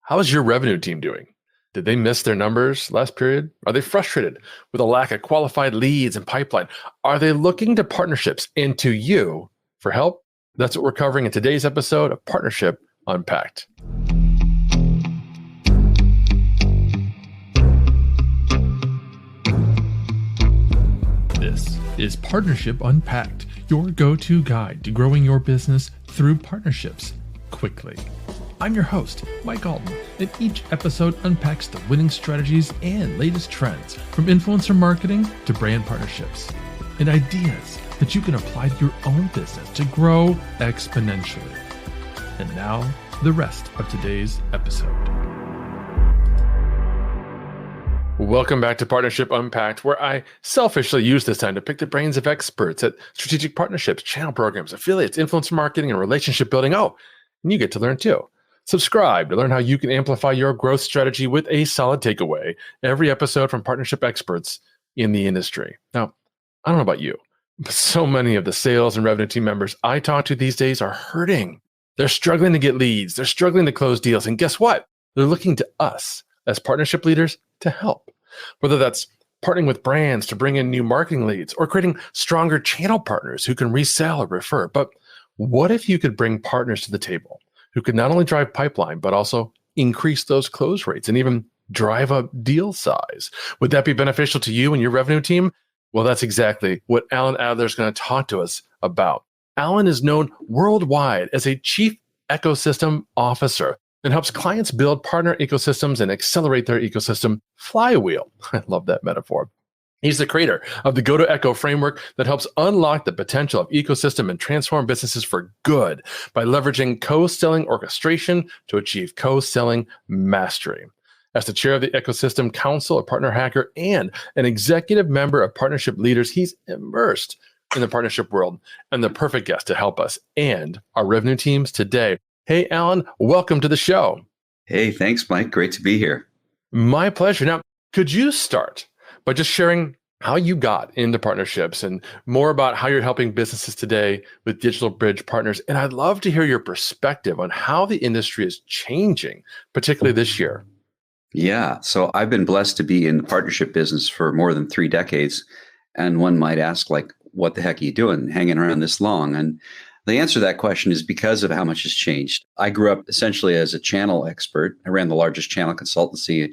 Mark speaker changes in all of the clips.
Speaker 1: How is your revenue team doing? Did they miss their numbers last period? Are they frustrated with a lack of qualified leads and pipeline? Are they looking to partnerships and to you for help? That's what we're covering in today's episode of Partnership Unpacked. This is Partnership Unpacked, your go-to guide to growing your business through partnerships quickly. I'm your host, Mike Allan, and each episode unpacks the winning strategies and latest trends from influencer marketing to brand partnerships and ideas that you can apply to your own business to grow exponentially. And now, the rest of today's episode. Welcome back to Partnership Unpacked, where I selfishly use this time to pick the brains of experts at strategic partnerships, channel programs, affiliates, influencer marketing, and relationship building. Oh, and you get to learn too. Subscribe to learn how you can amplify your growth strategy with a solid takeaway every episode from partnership experts in the industry. Now, I don't know about you, but so many of the sales and revenue team members I talk to these days are hurting. They're struggling to get leads. They're struggling to close deals. And guess what? They're looking to us as partnership leaders to help. Whether that's partnering with brands to bring in new marketing leads or creating stronger channel partners who can resell or refer. But what if you could bring partners to the table who could not only drive pipeline, but also increase those close rates and even drive up deal size? Would that be beneficial to you and your revenue team? Well, that's exactly what Allan Adler is going to talk to us about. Allan is known worldwide as a chief ecosystem officer and helps clients build partner ecosystems and accelerate their ecosystem flywheel. I love that metaphor. He's the creator of the Go to Echo framework that helps unlock the potential of ecosystem and transform businesses for good by leveraging co-selling orchestration to achieve co-selling mastery. As the chair of the Ecosystem Council, a partner hacker, and an executive member of Partnership Leaders, he's immersed in the partnership world and the perfect guest to help us and our revenue teams today. Hey, Allan, welcome to the show.
Speaker 2: Hey, thanks, Mike. Great to be here.
Speaker 1: My pleasure. Now, could you start by just sharing how you got into partnerships and more about how you're helping businesses today with Digital Bridge partners? And I'd love to hear your perspective on how the industry is changing, particularly this year.
Speaker 2: Yeah, so I've been blessed to be in the partnership business for more than 3 decades. And one might ask, what the heck are you doing hanging around this long? And the answer to that question is because of how much has changed. I grew up essentially as a channel expert. I ran the largest channel consultancy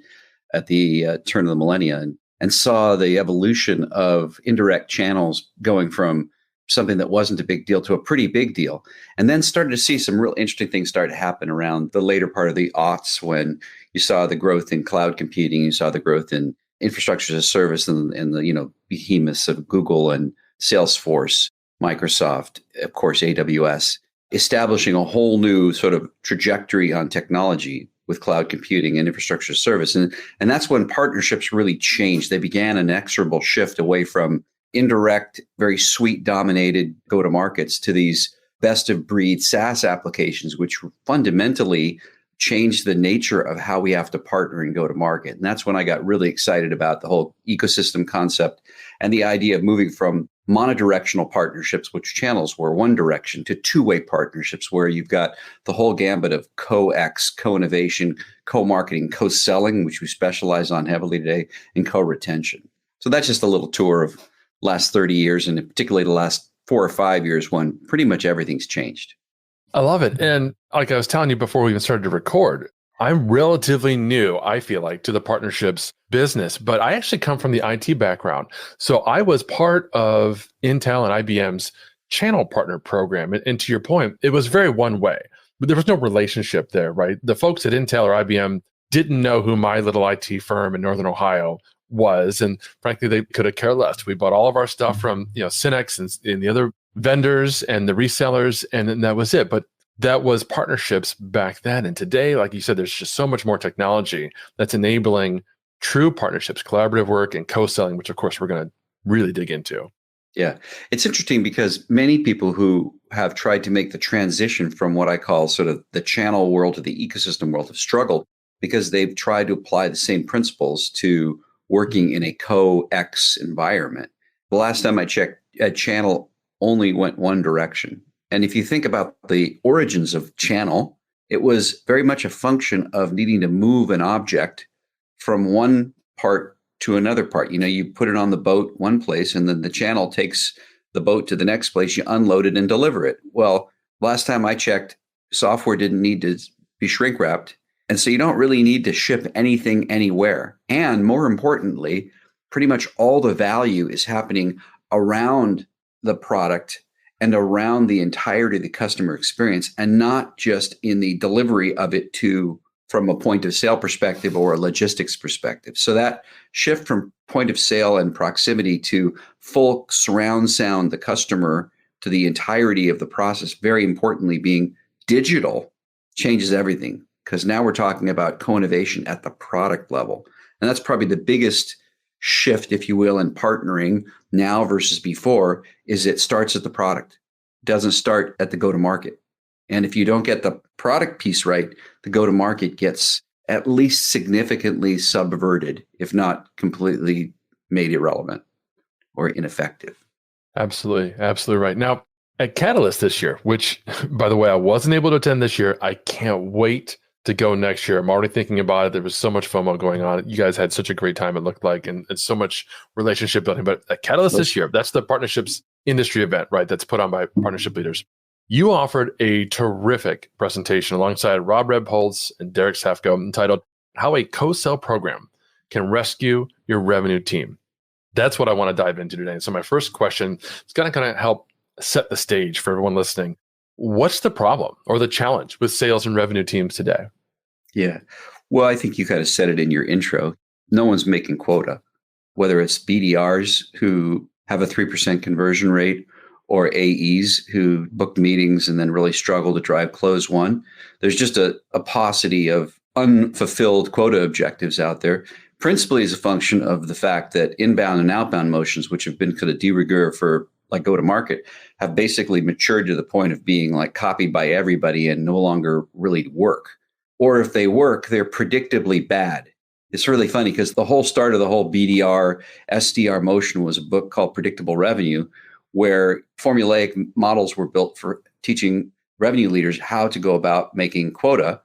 Speaker 2: at the turn of the millennia and saw the evolution of indirect channels going from something that wasn't a big deal to a pretty big deal. And then started to see some real interesting things start to happen around the later part of the aughts when you saw the growth in cloud computing, you saw the growth in infrastructure as a service and the behemoths of Google and Salesforce, Microsoft, of course, AWS, establishing a whole new sort of trajectory on technology with cloud computing and infrastructure service. And that's when partnerships really changed. They began an inexorable shift away from indirect, very suite dominated go-to-markets to these best of breed SaaS applications, which fundamentally changed the nature of how we have to partner and go to market. And that's when I got really excited about the whole ecosystem concept and the idea of moving from monodirectional partnerships, which channels were one direction, to two-way partnerships where you've got the whole gambit of co-X, co-innovation, co-marketing, co-selling, which we specialize on heavily today, and co-retention. So that's just a little tour of last 30 years, and particularly the last 4 or 5 years when pretty much everything's changed.
Speaker 1: I love it. And like I was telling you before we even started to record, I'm relatively new, I feel like, to the partnerships business, but I actually come from the IT background. So I was part of Intel and IBM's channel partner program. And to your point, it was very one way, but there was no relationship there, right? The folks at Intel or IBM didn't know who my little IT firm in Northern Ohio was. And frankly, they could have cared less. We bought all of our stuff from Cinex and the other vendors and the resellers, and then that was it. But that was partnerships back then. And today, like you said, there's just so much more technology that's enabling true partnerships, collaborative work, and co-selling, which of course we're going to really dig into.
Speaker 2: Yeah, it's interesting because many people who have tried to make the transition from what I call sort of the channel world to the ecosystem world have struggled because they've tried to apply the same principles to working in a co-X environment. The last time I checked, a channel only went one direction. And if you think about the origins of channel, It was very much a function of needing to move an object from one part to another part. You put it on the boat one place, and then the channel takes the boat to the next place. You unload it and deliver it. Well, last time I checked, software didn't need to be shrink wrapped. And so you don't really need to ship anything anywhere. And more importantly, pretty much all the value is happening around the product and around the entirety of the customer experience, and not just in the delivery of it from a point of sale perspective or a logistics perspective. So that shift from point of sale and proximity to full surround sound the customer to the entirety of the process, very importantly being digital, changes everything. Because now we're talking about co-innovation at the product level. And that's probably the biggest shift, if you will, in partnering now versus before, is it starts at the product. It doesn't start at the go-to-market. And if you don't get the product piece right, the go-to-market gets at least significantly subverted, if not completely made irrelevant or ineffective.
Speaker 1: Absolutely. Absolutely right. Now, at Catalyst this year, which, by the way, I wasn't able to attend this year, I can't wait to go next year. I'm already thinking about it. There was so much FOMO going on. You guys had such a great time, it looked like, and so much relationship building. But at Catalyst this year, that's the partnerships industry event, right? That's put on by partnership leaders. You offered a terrific presentation alongside Rob Rebholz and Derek Safko entitled How a Co-Sell Program Can Rescue Your Revenue Team. That's what I want to dive into today. So my first question is going to kind of help set the stage for everyone listening. What's the problem or the challenge with sales and revenue teams today?
Speaker 2: Yeah. Well, I think you kind of said it in your intro. No one's making quota, whether it's BDRs who have a 3% conversion rate or AEs who book meetings and then really struggle to drive close one. There's just a paucity of unfulfilled quota objectives out there, principally as a function of the fact that inbound and outbound motions, which have been kind of de rigueur for like go to market, have basically matured to the point of being like copied by everybody and no longer really work. Or if they work, they're predictably bad. It's really funny because the whole start of the whole BDR, SDR motion was a book called Predictable Revenue, where formulaic models were built for teaching revenue leaders how to go about making quota,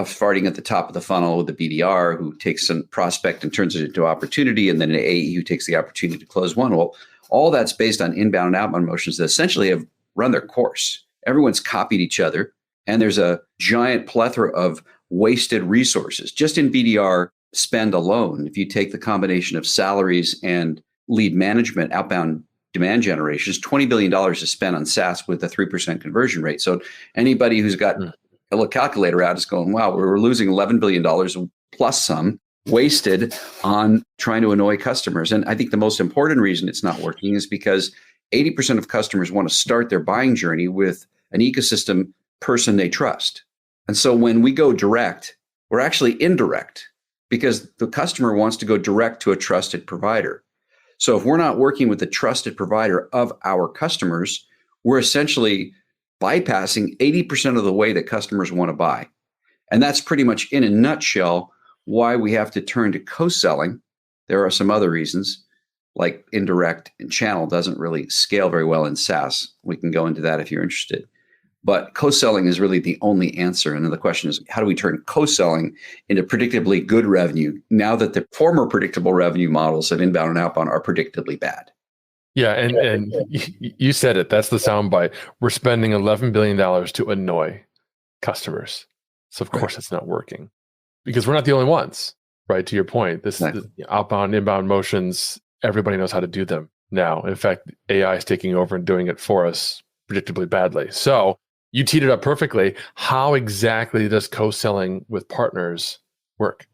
Speaker 2: starting at the top of the funnel with the BDR who takes some prospect and turns it into opportunity, and then an AE who takes the opportunity to close one. Well, all that's based on inbound and outbound motions that essentially have run their course. Everyone's copied each other, and there's a giant plethora of wasted resources. Just in BDR spend alone, if you take the combination of salaries and lead management, outbound demand generation, is $20 billion is spent on SaaS with a 3% conversion rate. So anybody who's got a little calculator out is going, wow, we're losing $11 billion plus some wasted on trying to annoy customers. And I think the most important reason it's not working is because 80% of customers want to start their buying journey with an ecosystem person they trust. And so when we go direct, we're actually indirect because the customer wants to go direct to a trusted provider. So if we're not working with the trusted provider of our customers, we're essentially bypassing 80% of the way that customers want to buy. And that's pretty much in a nutshell why we have to turn to co-selling. There are some other reasons, like indirect and channel doesn't really scale very well in SaaS. We can go into that if you're interested. But co-selling is really the only answer. And then the question is, how do we turn co-selling into predictably good revenue now that the former predictable revenue models of inbound and outbound are predictably bad?
Speaker 1: Yeah, and you said it. That's the soundbite. We're spending $11 billion to annoy customers. So of course it's not working because we're not the only ones, right? To your point, this outbound, inbound motions, everybody knows how to do them now. In fact, AI is taking over and doing it for us predictably badly. So you teed it up perfectly. How exactly does co-selling with partners work?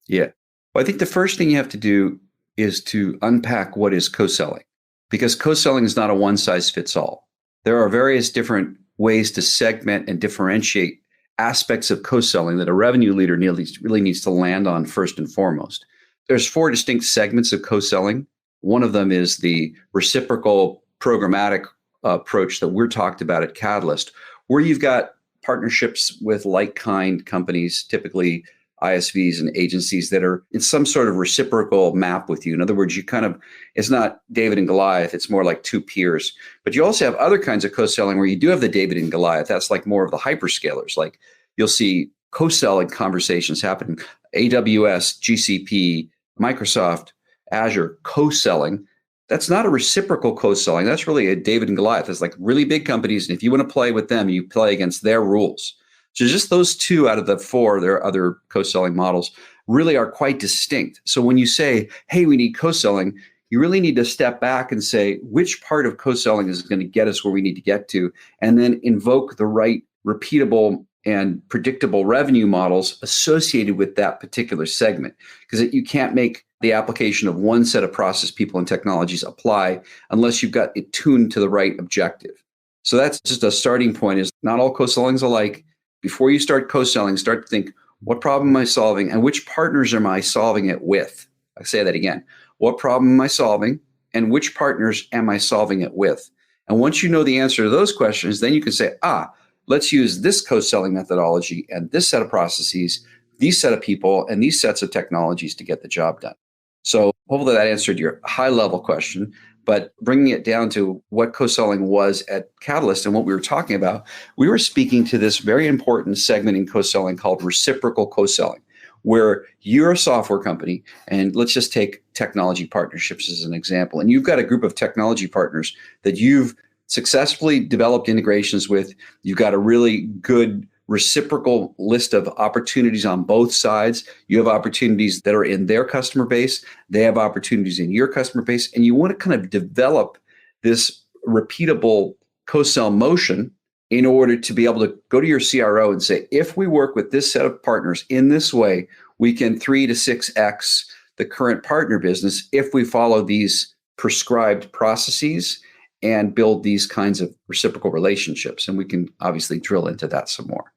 Speaker 2: Yeah. Well, I think the first thing you have to do is to unpack what is co-selling, because co-selling is not a one-size-fits-all. There are various different ways to segment and differentiate aspects of co-selling that a revenue leader really needs to land on first and foremost. There's 4 distinct segments of co-selling. One of them is the reciprocal programmatic approach that we're talked about at Catalyst, where you've got partnerships with like-kind companies, typically ISVs and agencies that are in some sort of reciprocal map with you. In other words, it's not David and Goliath, it's more like 2 peers. But you also have other kinds of co-selling where you do have the David and Goliath. That's like more of the hyperscalers, like you'll see co-selling conversations happening. AWS, GCP, Microsoft, Azure, co-selling. That's not a reciprocal co-selling. That's really a David and Goliath. It's like really big companies. And if you want to play with them, you play against their rules. So just those two out of the four, there are other co-selling models, really are quite distinct. So when you say, hey, we need co-selling, you really need to step back and say, which part of co-selling is going to get us where we need to get to, and then invoke the right repeatable and predictable revenue models associated with that particular segment. Because you can't make the application of one set of process, people, and technologies apply unless you've got it tuned to the right objective. So that's just a starting point, is not all co-selling is alike. Before you start co-selling, start to think, what problem am I solving and which partners am I solving it with? I say that again. What problem am I solving and which partners am I solving it with? And once you know the answer to those questions, then you can say, let's use this co-selling methodology and this set of processes, these set of people, and these sets of technologies to get the job done. So hopefully that answered your high-level question, but bringing it down to what co-selling was at Catalyst and what we were talking about, we were speaking to this very important segment in co-selling called reciprocal co-selling, where you're a software company, and let's just take technology partnerships as an example, and you've got a group of technology partners that you've successfully developed integrations with. You've got a really good reciprocal list of opportunities on both sides. You have opportunities that are in their customer base. They have opportunities in your customer base. And you want to kind of develop this repeatable co-sell motion in order to be able to go to your CRO and say, if we work with this set of partners in this way, we can 3 to 6x the current partner business if we follow these prescribed processes and build these kinds of reciprocal relationships. And we can obviously drill into that some more.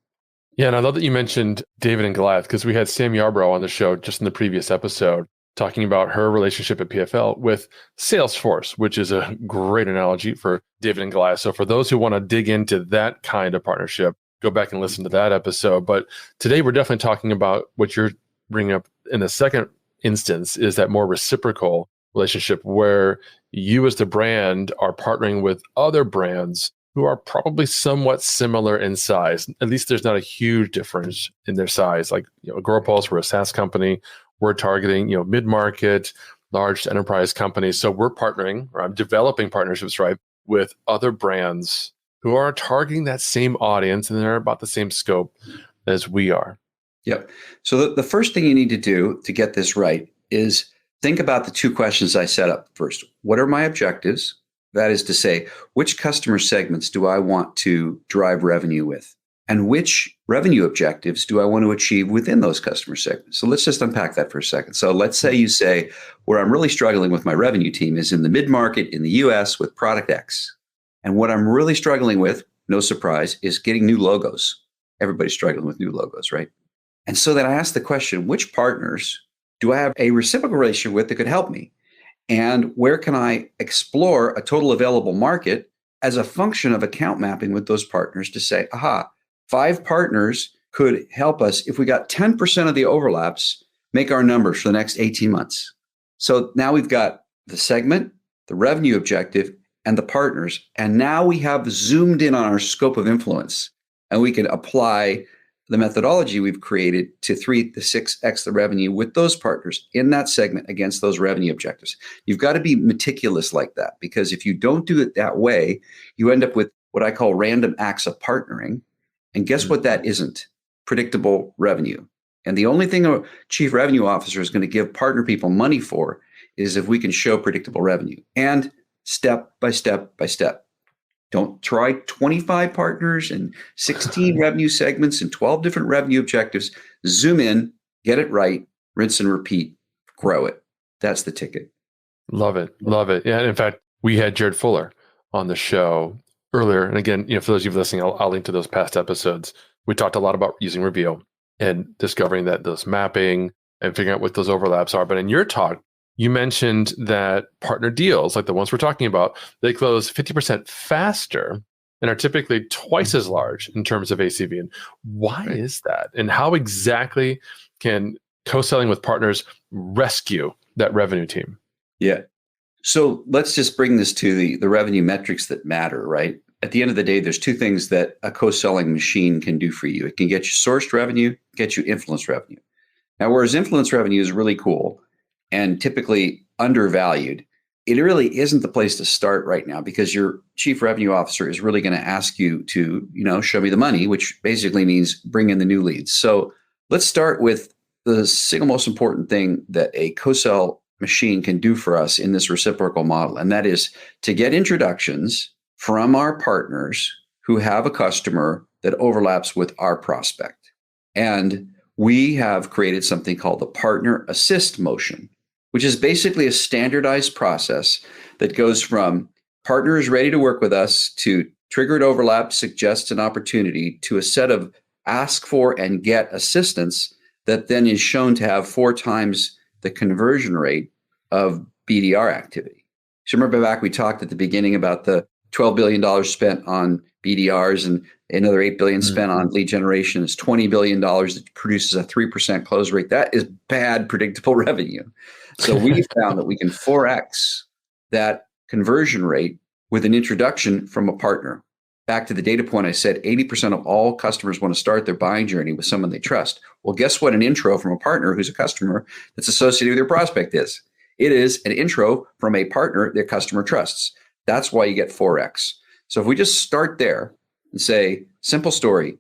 Speaker 1: Yeah, and I love that you mentioned David and Goliath, because we had Sam Yarbrough on the show just in the previous episode talking about her relationship at PFL with Salesforce, which is a great analogy for David and Goliath. So for those who want to dig into that kind of partnership, go back and listen to that episode. But today we're definitely talking about what you're bringing up in the second instance, is that more reciprocal relationship where you as the brand are partnering with other brands who are probably somewhat similar in size. At least there's not a huge difference in their size. Like, Agorapulse, we're a SaaS company. We're targeting, mid-market, large enterprise companies. So we're partnering, or I'm developing partnerships, right, with other brands who are targeting that same audience, and they're about the same scope as we are.
Speaker 2: Yep. So the first thing you need to do to get this right is think about the two questions I set up first. What are my objectives? That is to say, which customer segments do I want to drive revenue with? And which revenue objectives do I want to achieve within those customer segments? So let's just unpack that for a second. So let's say you say, where I'm really struggling with my revenue team is in the mid-market in the US with product X. And what I'm really struggling with, no surprise, is getting new logos. Everybody's struggling with new logos, right? And so then I asked the question, which partners do I have a reciprocal relationship with that could help me? And where can I explore a total available market as a function of account mapping with those partners to say, 5 partners could help us if we got 10% of the overlaps, make our numbers for the next 18 months. So now we've got the segment, the revenue objective, and the partners. And now we have zoomed in on our scope of influence, and we can apply the methodology we've created to 3 to 6x the revenue with those partners in that segment against those revenue objectives. You've got to be meticulous like that, because if you don't do it that way, you end up with what I call random acts of partnering. And guess what that isn't? Predictable revenue. And the only thing a chief revenue officer is going to give partner people money for is if we can show predictable revenue, and step by step by step. Don't try 25 partners and 16 revenue segments and 12 different revenue objectives. Zoom in, get it right, rinse and repeat, grow it. That's the ticket.
Speaker 1: Love it. Love it. Yeah. And in fact, we had Jared Fuller on the show earlier. And again, for those of you listening, I'll link to those past episodes. We talked a lot about using Reveal and discovering that those mapping and figuring out what those overlaps are. But in your talk, you mentioned that partner deals, like the ones we're talking about, they close 50% faster and are typically twice as large in terms of ACV. And why is that? And how exactly can co-selling with partners rescue that revenue team?
Speaker 2: Yeah. So let's just bring this to the revenue metrics that matter, right? at the end of the day, there's two things that a co-selling machine can do for you. It can get you sourced revenue, get you influence revenue. Now, whereas influence revenue is really cool and typically undervalued, it really isn't the place to start right now because your chief revenue officer is really going to ask you to, show me the money, which basically means bring in the new leads. So let's start with the single most important thing that a co-sell machine can do for us in this reciprocal model. And that is to get introductions from our partners who have a customer that overlaps with our prospect. And we have created something called the Partner Assist motion, which is basically a standardized process that goes from partners ready to work with us to triggered overlap suggests an opportunity to a set of ask for and get assistance that then is shown to have 4 times the conversion rate of BDR activity. So remember back, we talked at the beginning about the $12 billion spent on BDRs and another $8 billion spent on lead generation. It's $20 billion that produces a 3% close rate. That is bad, predictable revenue. So we found that we can 4x that conversion rate with an introduction from a partner. Back to the data point I said, 80% of all customers want to start their buying journey with someone they trust. Well, guess what an intro from a partner who's a customer that's associated with your prospect is? It is an intro from a partner their customer trusts. That's why you get 4x. So if we just start there and say, simple story,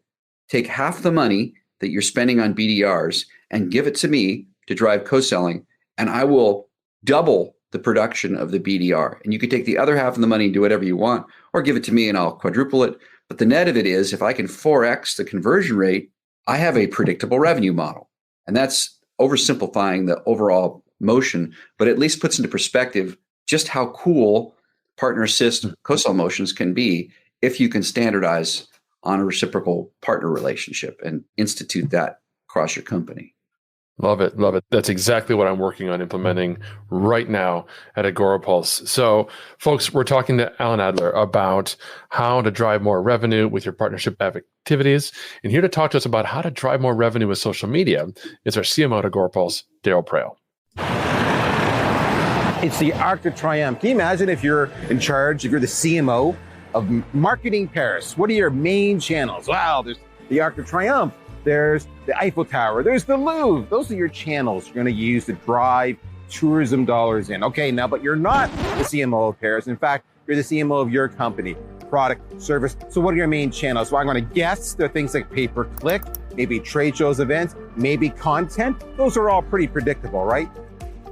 Speaker 2: take half the money that you're spending on BDRs and give it to me to drive co-selling, and I will double the production of the BDR. And you could take the other half of the money and do whatever you want, or give it to me and I'll quadruple it. But the net of it is, if I can 4x the conversion rate, I have a predictable revenue model. And that's oversimplifying the overall motion, but at least puts into perspective just how cool partner assist co-sell motions can be if you can standardize on a reciprocal partner relationship and institute that across your company.
Speaker 1: Love it. Love it. That's exactly what I'm working on implementing right now at Agorapulse. So folks, we're talking to Allan Adler about how to drive more revenue with your partnership activities. And here to talk to us about how to drive more revenue with social media is our CMO at Agorapulse, Daryl Prale.
Speaker 3: It's the Arc de Triomphe. Can you imagine if you're in charge, if you're the CMO of marketing Paris? What are your main channels? Wow, there's the Arc de Triomphe. There's the Eiffel Tower. There's the Louvre. Those are your channels you're going to use to drive tourism dollars in. Okay, now, but you're not the CMO of Paris. In fact, you're the CMO of your company, product, service. So what are your main channels? Well, I'm going to guess there are things like pay-per-click, maybe trade shows, events, maybe content. Those are all pretty predictable, right?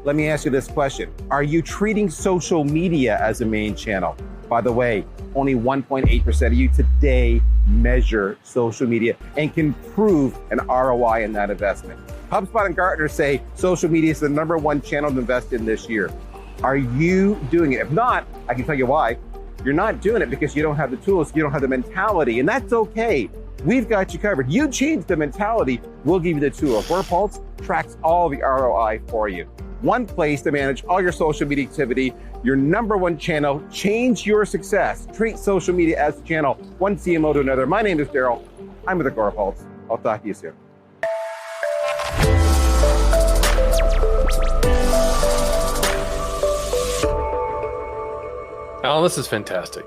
Speaker 3: Let me ask you this question. Are you treating social media as a main channel? By the way, only 1.8% of you today measure social media and can prove an ROI in that investment. HubSpot and Gartner say social media is the #1 channel to invest in this year. Are you doing it? If not, I can tell you why. You're not doing it because you don't have the tools, you don't have the mentality, and that's okay. We've got you covered. You change the mentality, we'll give you the tool. Agorapulse tracks all the ROI for you. One place to manage all your social media activity, your #1 channel. Change your success. Treat social media as a channel, one CMO to another. My name is Daryl. I'm with Agorapulse. I'll talk to you soon.
Speaker 1: Allan, this is fantastic.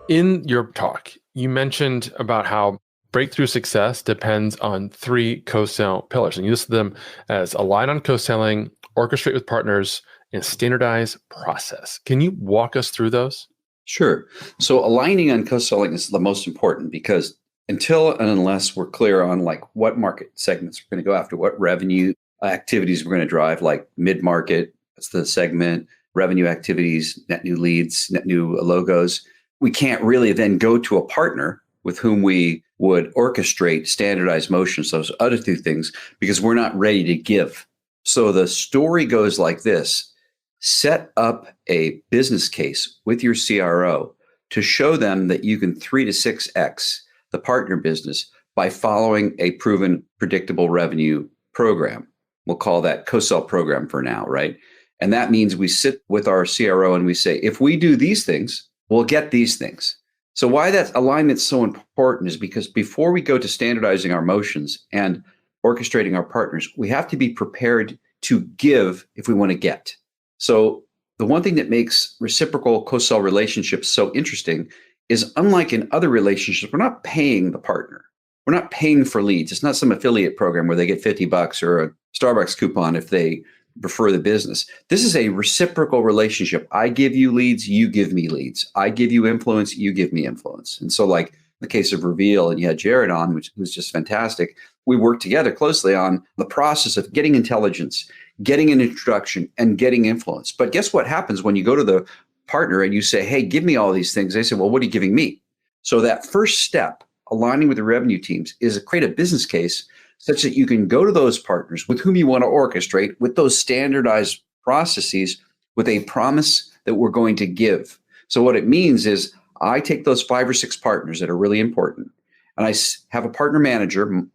Speaker 1: In your talk, you mentioned about how breakthrough success depends on 3 co-sell pillars, and you listed them as align on co-selling, orchestrate with partners, and standardize process. Can you walk us through those?
Speaker 2: Sure. So aligning on co-selling is the most important because until and unless we're clear on like what market segments we're going to go after, what revenue activities we're going to drive, like mid-market, that's the segment, revenue activities, net new leads, net new logos, we can't really then go to a partner with whom we would orchestrate standardized motions, those other 2 things, because we're not ready to give. So the story goes like this: set up a business case with your CRO to show them that you can 3 to 6x the partner business by following a proven predictable revenue program. We'll call that co-sell program for now, right? And that means we sit with our CRO and we say, if we do these things, we'll get these things. So why that alignment's so important is because before we go to standardizing our motions and orchestrating our partners, we have to be prepared to give if we want to get. So the one thing that makes reciprocal co-sell relationships so interesting is unlike in other relationships, we're not paying the partner. We're not paying for leads. It's not some affiliate program where they get $50 or a Starbucks coupon if they refer the business. This is a reciprocal relationship. I give you leads, you give me leads. I give you influence, you give me influence. And so like in the case of Reveal, and you had Jared on, which was just fantastic, we worked together closely on the process of getting intelligence, getting an introduction, and getting influence. But guess what happens when you go to the partner and you say, hey, give me all these things? They say, well, what are you giving me? So that first step, aligning with the revenue teams, is to create a business case such that you can go to those partners with whom you want to orchestrate with those standardized processes with a promise that we're going to give. So what it means is I take those 5 or 6 partners that are really important, and I have a partner manager,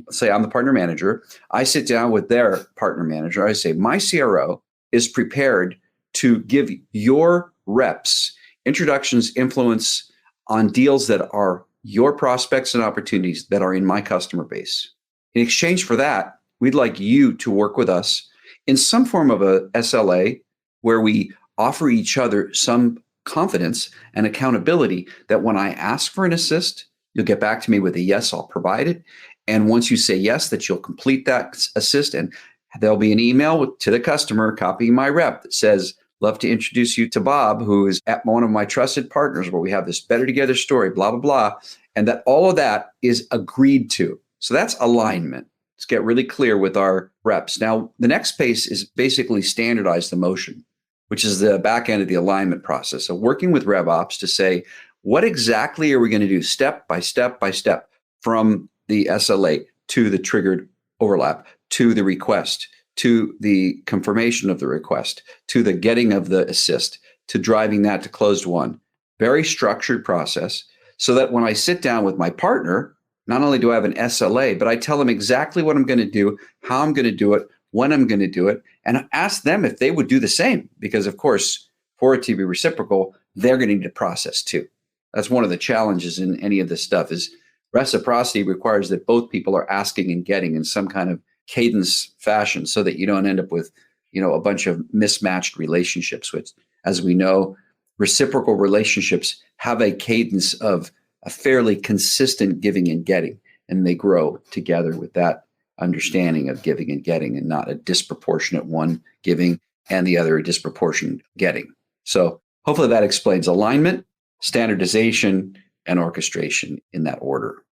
Speaker 2: say I'm the partner manager. I sit down with their partner manager. I say, my CRO is prepared to give your reps introductions, influence on deals that are your prospects and opportunities that are in my customer base. In exchange for that, we'd like you to work with us in some form of a SLA where we offer each other some confidence and accountability that when I ask for an assist, you'll get back to me with a yes, I'll provide it. And once you say yes, that you'll complete that assist, and there'll be an email to the customer copying my rep that says, love to introduce you to Bob, who is at one of my trusted partners where we have this better together story, blah, blah, blah. And that all of that is agreed to. So that's alignment. Let's get really clear with our reps. Now, the next space is basically standardize the motion, which is the back end of the alignment process. So working with RevOps to say, what exactly are we going to do step by step by step from the SLA to the triggered overlap, to the request, to the confirmation of the request, to the getting of the assist, to driving that to closed won. Very structured process so that when I sit down with my partner, not only do I have an SLA, but I tell them exactly what I'm going to do, how I'm going to do it, when I'm going to do it, and ask them if they would do the same. Because of course, for it to be reciprocal, they're going to need to process too. That's one of the challenges in any of this stuff is reciprocity requires that both people are asking and getting in some kind of cadence fashion so that you don't end up with, a bunch of mismatched relationships, which, as we know, reciprocal relationships have a cadence of a fairly consistent giving and getting, and they grow together with that understanding of giving and getting, and not a disproportionate one giving and the other a disproportionate getting. So hopefully that explains alignment, standardization, and orchestration in that order.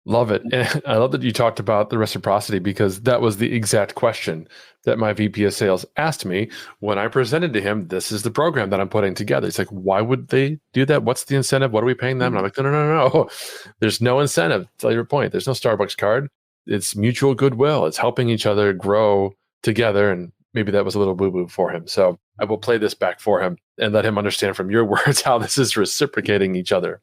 Speaker 1: Love it. And I love that you talked about the reciprocity, because that was the exact question that my VP of sales asked me when I presented to him, this is the program that I'm putting together. It's like, why would they do that? What's the incentive? What are we paying them? And I'm like, no. There's no incentive. To your point, there's no Starbucks card. It's mutual goodwill. It's helping each other grow together. And maybe that was a little boo-boo for him. So I will play this back for him and let him understand from your words how this is reciprocating each other.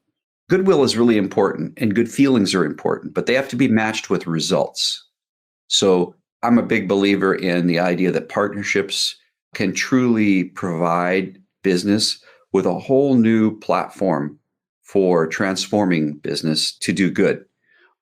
Speaker 2: Goodwill is really important and good feelings are important, but they have to be matched with results. So I'm a big believer in the idea that partnerships can truly provide business with a whole new platform for transforming business to do good.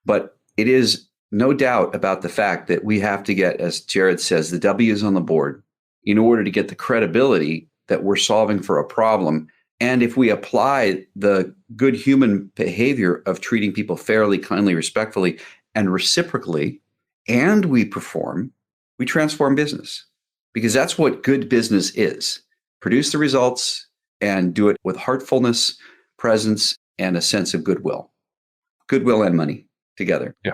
Speaker 2: But it is no doubt about the fact that we have to get, as Jared says, the W's on the board in order to get the credibility that we're solving for a problem. And if we apply the good human behavior of treating people fairly, kindly, respectfully, and reciprocally, and we perform, we transform business. Because that's what good business is. Produce the results and do it with heartfulness, presence, and a sense of goodwill. Goodwill and money together.
Speaker 1: Yeah.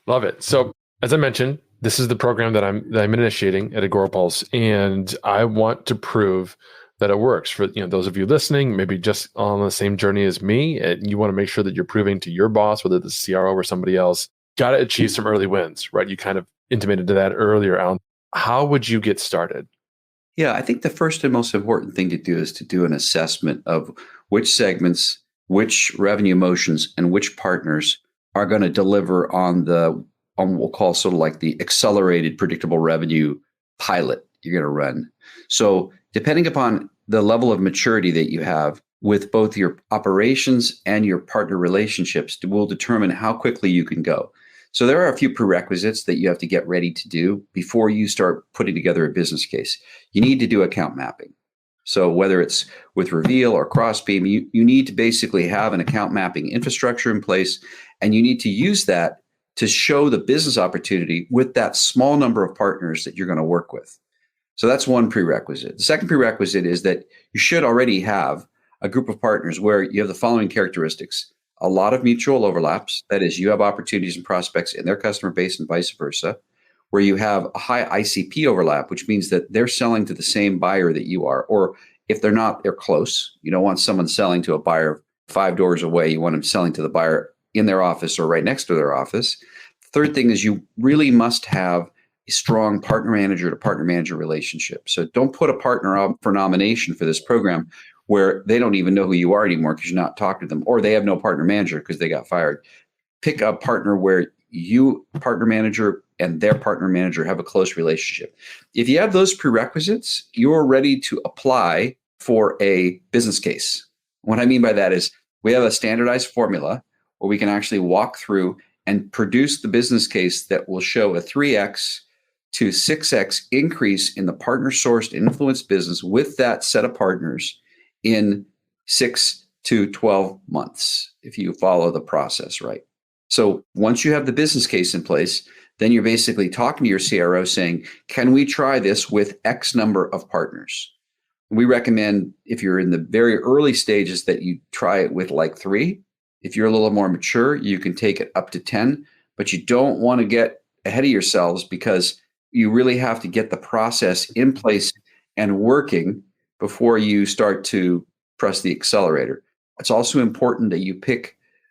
Speaker 1: Love it. So as I mentioned, this is the program that I'm initiating at Agorapulse, and I want to prove that it works for those of you listening, maybe just on the same journey as me, and you want to make sure that you're proving to your boss, whether it's CRO or somebody else, got to achieve some early wins, right? You kind of intimated to that earlier, Allan. How would you get started?
Speaker 2: Yeah, I think the first and most important thing to do is to do an assessment of which segments, which revenue motions, and which partners are going to deliver on what we'll call sort of like the accelerated predictable revenue pilot you're going to run. So depending upon the level of maturity that you have with both your operations and your partner relationships, will determine how quickly you can go. So there are a few prerequisites that you have to get ready to do before you start putting together a business case. You need to do account mapping. So whether it's with Reveal or Crossbeam, you need to basically have an account mapping infrastructure in place, and you need to use that to show the business opportunity with that small number of partners that you're going to work with. So that's one prerequisite. The second prerequisite is that you should already have a group of partners where you have the following characteristics: a lot of mutual overlaps. That is, you have opportunities and prospects in their customer base and vice versa, where you have a high ICP overlap, which means that they're selling to the same buyer that you are, or if they're not, they're close. You don't want someone selling to a buyer 5 doors away. You want them selling to the buyer in their office or right next to their office. Third thing is you really must have a strong partner manager to partner manager relationship. So don't put a partner up for nomination for this program where they don't even know who you are anymore because you're not talking to them, or they have no partner manager because they got fired. Pick a partner where you, partner manager, and their partner manager have a close relationship. If you have those prerequisites, you're ready to apply for a business case. What I mean by that is we have a standardized formula where we can actually walk through and produce the business case that will show a 3x to 6x increase in the partner sourced influence business with that set of partners in 6 to 12 months, if you follow the process right. So once you have the business case in place, then you're basically talking to your CRO saying, can we try this with X number of partners? We recommend, if you're in the very early stages, that you try it with like 3. If you're a little more mature, you can take it up to 10, but you don't want to get ahead of yourselves because you really have to get the process in place and working before you start to press the accelerator. It's also important that you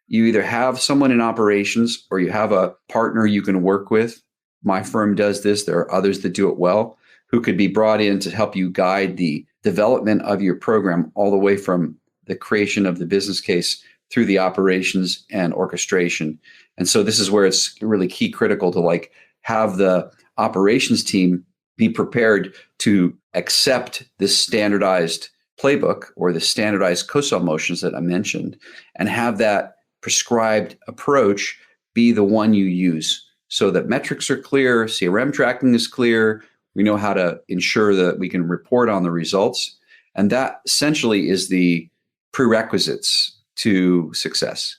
Speaker 2: either have someone in operations or you have a partner you can work with. My firm does this. There are others that do it well, who could be brought in to help you guide the development of your program all the way from the creation of the business case through the operations and orchestration. And so this is where it's really key critical to have the operations team be prepared to accept this standardized playbook or the standardized co-sell motions that I mentioned, and have that prescribed approach be the one you use so that metrics are clear, CRM tracking is clear, we know how to ensure that we can report on the results. And that essentially is the prerequisites to success.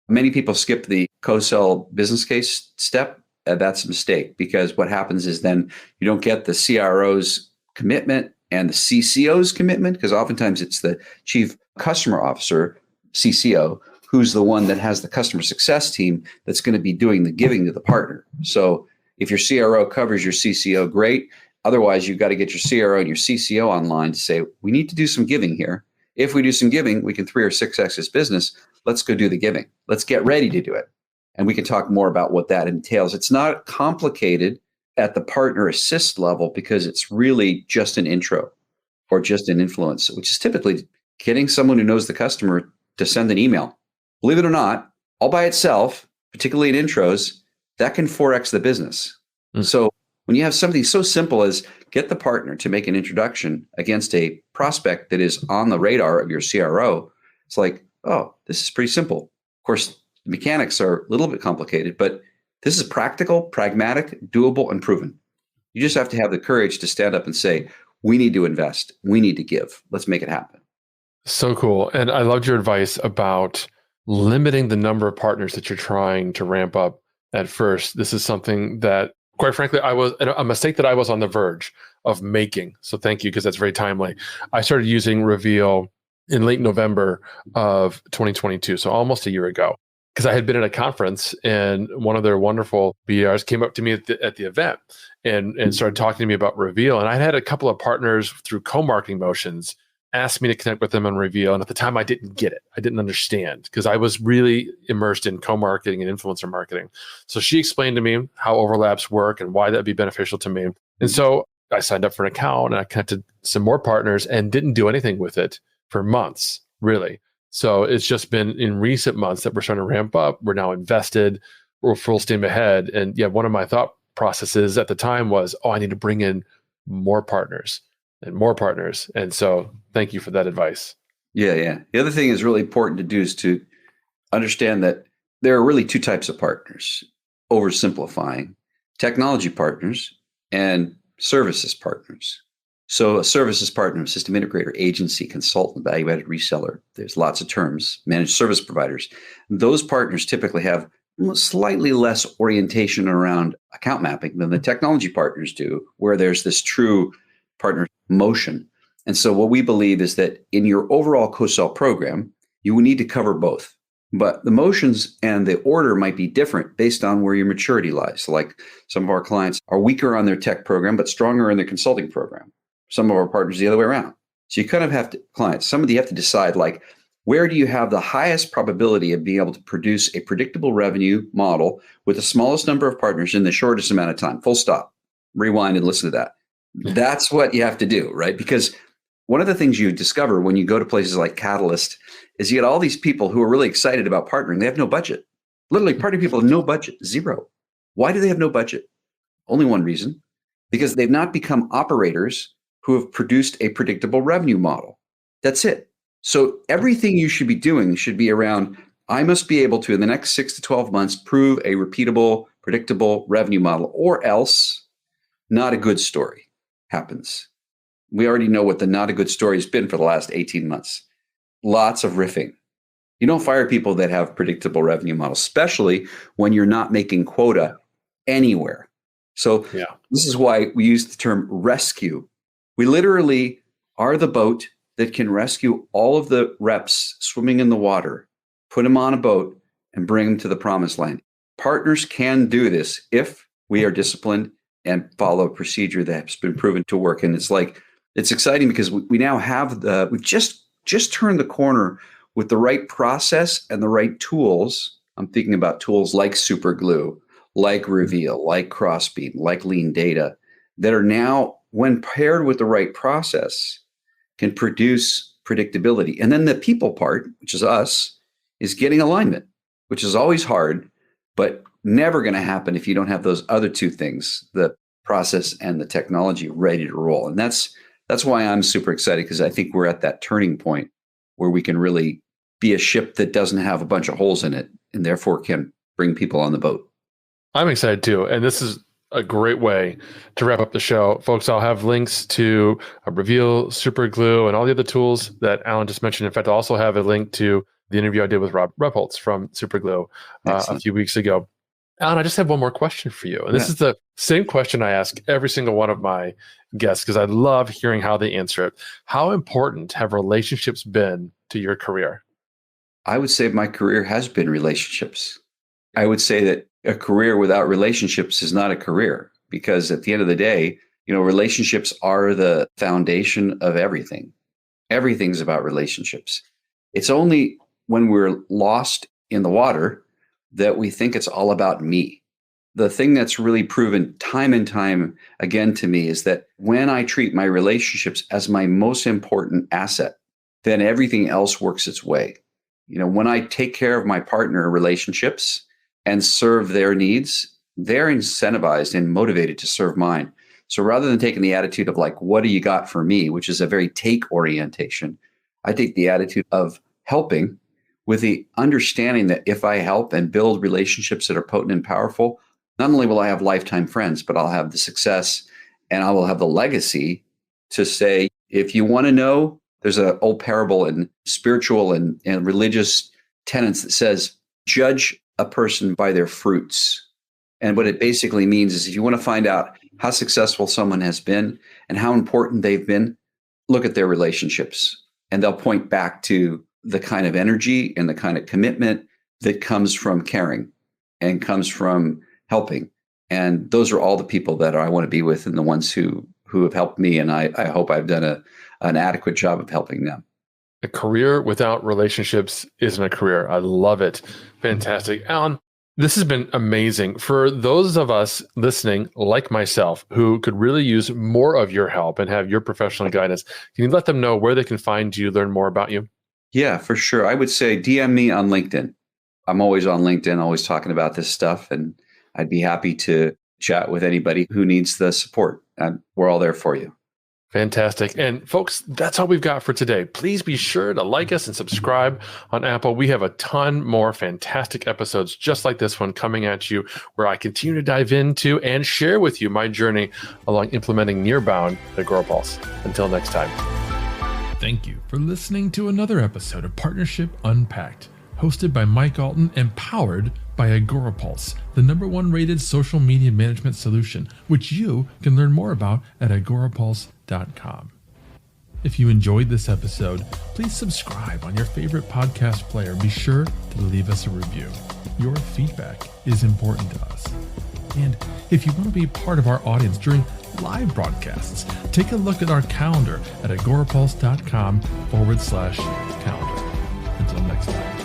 Speaker 2: Many people skip the co-sell business case step. That's a mistake, because what happens is then you don't get the CRO's commitment and the CCO's commitment, because oftentimes it's the chief customer officer, CCO, who's the one that has the customer success team that's going to be doing the giving to the partner. So if your CRO covers your CCO, great. Otherwise, you've got to get your CRO and your CCO online to say, we need to do some giving here. If we do some giving, we can 3 or 6x this business. Let's go do the giving. Let's get ready to do it. And we can talk more about what that entails. It's not complicated at the partner assist level because it's really just an intro or just an influence, which is typically getting someone who knows the customer to send an email. Believe it or not, all by itself, particularly in intros, that can 4x the business. So when you have something so simple as get the partner to make an introduction against a prospect that is on the radar of your CRO, it's like, oh, this is pretty simple. Of course, the mechanics are a little bit complicated, but this is practical, pragmatic, doable, and proven. You just have to have the courage to stand up and say, we need to invest. We need to give. Let's make it happen.
Speaker 1: So cool. And I loved your advice about limiting the number of partners that you're trying to ramp up at first. This is something that, quite frankly, a mistake that I was on the verge of making. So thank you, because that's very timely. I started using Reveal in late November of 2022, so almost a year ago, because I had been at a conference and one of their wonderful BDRs came up to me at the event and started talking to me about Reveal. And I had a couple of partners through co-marketing motions asked me to connect with them on Reveal. And at the time, I didn't get it. I didn't understand because I was really immersed in co-marketing and influencer marketing. So she explained to me how overlaps work and why that'd be beneficial to me. And so I signed up for an account and I connected some more partners and didn't do anything with it for months, really. So it's just been in recent months that we're starting to ramp up. We're now invested. We're full steam ahead. And yeah, one of my thought processes at the time was, I need to bring in more partners and more partners. And so thank you for that advice.
Speaker 2: Yeah. The other thing is really important to do is to understand that there are really 2 types of partners, oversimplifying: technology partners and services partners. So a services partner, system integrator, agency, consultant, value-added reseller, there's lots of terms, managed service providers. Those partners typically have slightly less orientation around account mapping than the technology partners do, where there's this true partner motion. And so what we believe is that in your overall co-sell program, you will need to cover both. But the motions and the order might be different based on where your maturity lies. So like some of our clients are weaker on their tech program, but stronger in their consulting program. Some of our partners the other way around. So you kind of have to, clients, some of you have to decide like, where do you have the highest probability of being able to produce a predictable revenue model with the smallest number of partners in the shortest amount of time? Full stop. Rewind and listen to that. That's what you have to do, right? Because one of the things you discover when you go to places like Catalyst is you get all these people who are really excited about partnering. They have no budget. Literally, party people have no budget, zero. Why do they have no budget? Only one reason, because they've not become operators who have produced a predictable revenue model. That's it. So everything you should be doing should be around, I must be able to, in the next 6 to 12 months, prove a repeatable, predictable revenue model, or else not a good story happens. We already know what the not a good story has been for the last 18 months. Lots of riffing. You don't fire people that have predictable revenue models, especially when you're not making quota anywhere. So This is why we use the term rescue. We literally are the boat that can rescue all of the reps swimming in the water, put them on a boat, and bring them to the promised land. Partners can do this if we are disciplined and follow a procedure that's been proven to work. And it's exciting because we now have we've just turned the corner with the right process and the right tools. I'm thinking about tools like Superglue, like Reveal, like Crossbeam, like Lean Data, that are now, when paired with the right process, can produce predictability. And then the people part, which is us, is getting alignment, which is always hard, but never going to happen if you don't have those other two things, the process and the technology ready to roll. And that's why I'm super excited, because I think we're at that turning point where we can really be a ship that doesn't have a bunch of holes in it and therefore can bring people on the boat.
Speaker 1: I'm excited too. And this is a great way to wrap up the show. Folks, I'll have links to Reveal, Superglue, and all the other tools that Allan just mentioned. In fact, I'll also have a link to the interview I did with Rob Repholz from Superglue a few weeks ago. Allan, I just have one more question for you. And this is the same question I ask every single one of my guests, because I love hearing how they answer it. How important have relationships been to your career?
Speaker 2: I would say my career has been relationships. I would say that a career without relationships is not a career, because at the end of the day, relationships are the foundation of everything. Everything's about relationships. It's only when we're lost in the water that we think it's all about me. The thing that's really proven time and time again to me is that when I treat my relationships as my most important asset, then everything else works its way. When I take care of my partner relationships and serve their needs, they're incentivized and motivated to serve mine. So rather than taking the attitude of like, what do you got for me, which is a very take orientation, I take the attitude of helping with the understanding that if I help and build relationships that are potent and powerful, not only will I have lifetime friends, but I'll have the success and I will have the legacy to say, if you want to know, there's an old parable in spiritual and religious tenets that says, judge a person by their fruits. And what it basically means is if you want to find out how successful someone has been and how important they've been, look at their relationships. And they'll point back to the kind of energy and the kind of commitment that comes from caring and comes from helping. And those are all the people that I want to be with and the ones who have helped me. And I hope I've done an adequate job of helping them.
Speaker 1: A career without relationships isn't a career. I love it. Fantastic. Allan, this has been amazing. For those of us listening, like myself, who could really use more of your help and have your professional guidance, can you let them know where they can find you, learn more about you?
Speaker 2: Yeah, for sure. I would say DM me on LinkedIn. I'm always on LinkedIn, always talking about this stuff. And I'd be happy to chat with anybody who needs the support. And we're all there for you.
Speaker 1: Fantastic. And folks, that's all we've got for today. Please be sure to like us and subscribe on Apple. We have a ton more fantastic episodes just like this one coming at you, where I continue to dive into and share with you my journey along implementing Nearbound at AgoraPulse. Until next time.
Speaker 4: Thank you for listening to another episode of Partnership Unpacked, hosted by Mike Alton and powered by AgoraPulse, the #1 rated social media management solution, which you can learn more about at agorapulse.com. If you enjoyed this episode, please subscribe on your favorite podcast player. Be sure to leave us a review. Your feedback is important to us. And if you want to be part of our audience during live broadcasts, take a look at our calendar at agorapulse.com/calendar. Until next time.